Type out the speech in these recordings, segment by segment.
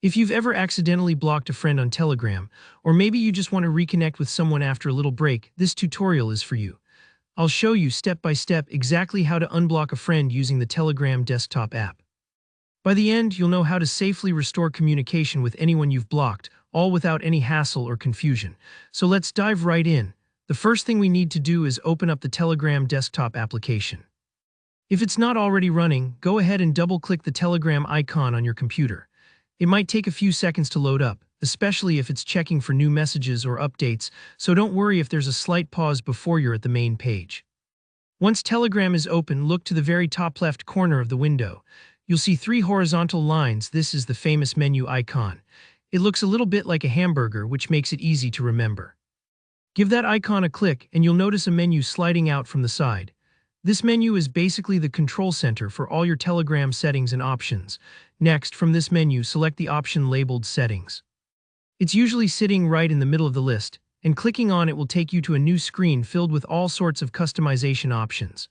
If you've ever accidentally blocked a friend on Telegram, or maybe you just want to reconnect with someone after a little break, this tutorial is for you. I'll show you step by step exactly how to unblock a friend using the Telegram desktop app. By the end, you'll know how to safely restore communication with anyone you've blocked, all without any hassle or confusion. So let's dive right in. The first thing we need to do is open up the Telegram desktop application. If it's not already running, go ahead and double-click the Telegram icon on your computer. It might take a few seconds to load up, especially if it's checking for new messages or updates, so don't worry if there's a slight pause before you're at the main page. Once Telegram is open, look to the very top left corner of the window. You'll see 3 horizontal lines. This is the famous menu icon. It looks a little bit like a hamburger, which makes it easy to remember. Give that icon a click and you'll notice a menu sliding out from the side. This menu is basically the control center for all your Telegram settings and options. Next, from this menu, select the option labeled Settings. It's usually sitting right in the middle of the list, and clicking on it will take you to a new screen filled with all sorts of customization options.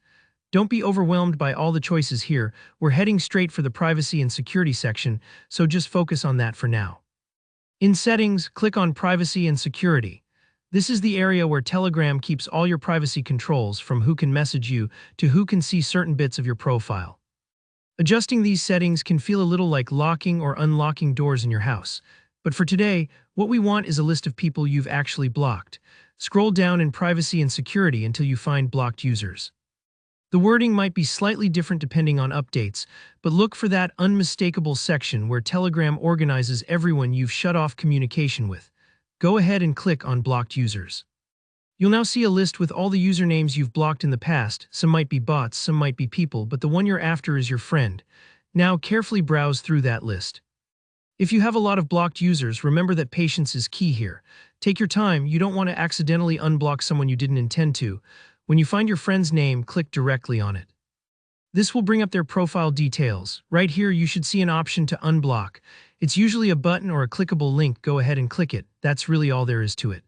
Don't be overwhelmed by all the choices here. We're heading straight for the privacy and security section, so just focus on that for now. In Settings, click on Privacy and Security. This is the area where Telegram keeps all your privacy controls, from who can message you to who can see certain bits of your profile. Adjusting these settings can feel a little like locking or unlocking doors in your house. But for today, what we want is a list of people you've actually blocked. Scroll down in Privacy and Security until you find Blocked Users. The wording might be slightly different depending on updates, but look for that unmistakable section where Telegram organizes everyone you've shut off communication with. Go ahead and click on Blocked Users. You'll now see a list with all the usernames you've blocked in the past. Some might be bots, some might be people, but the one you're after is your friend. Now carefully browse through that list. If you have a lot of blocked users, remember that patience is key here. Take your time. You don't want to accidentally unblock someone you didn't intend to. When you find your friend's name, click directly on it. This will bring up their profile details. Right here, you should see an option to unblock. It's usually a button or a clickable link. Go ahead and click it. That's really all there is to it.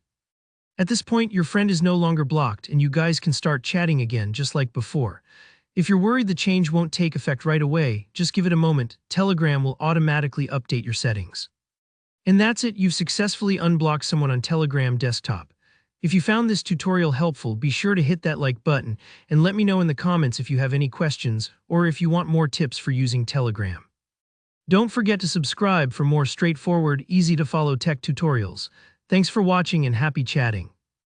At this point, your friend is no longer blocked, and you guys can start chatting again just like before. If you're worried the change won't take effect right away, just give it a moment. Telegram will automatically update your settings. And that's it. You've successfully unblocked someone on Telegram desktop. If you found this tutorial helpful, be sure to hit that like button and let me know in the comments if you have any questions or if you want more tips for using Telegram. Don't forget to subscribe for more straightforward, easy-to-follow tech tutorials. Thanks for watching and happy chatting.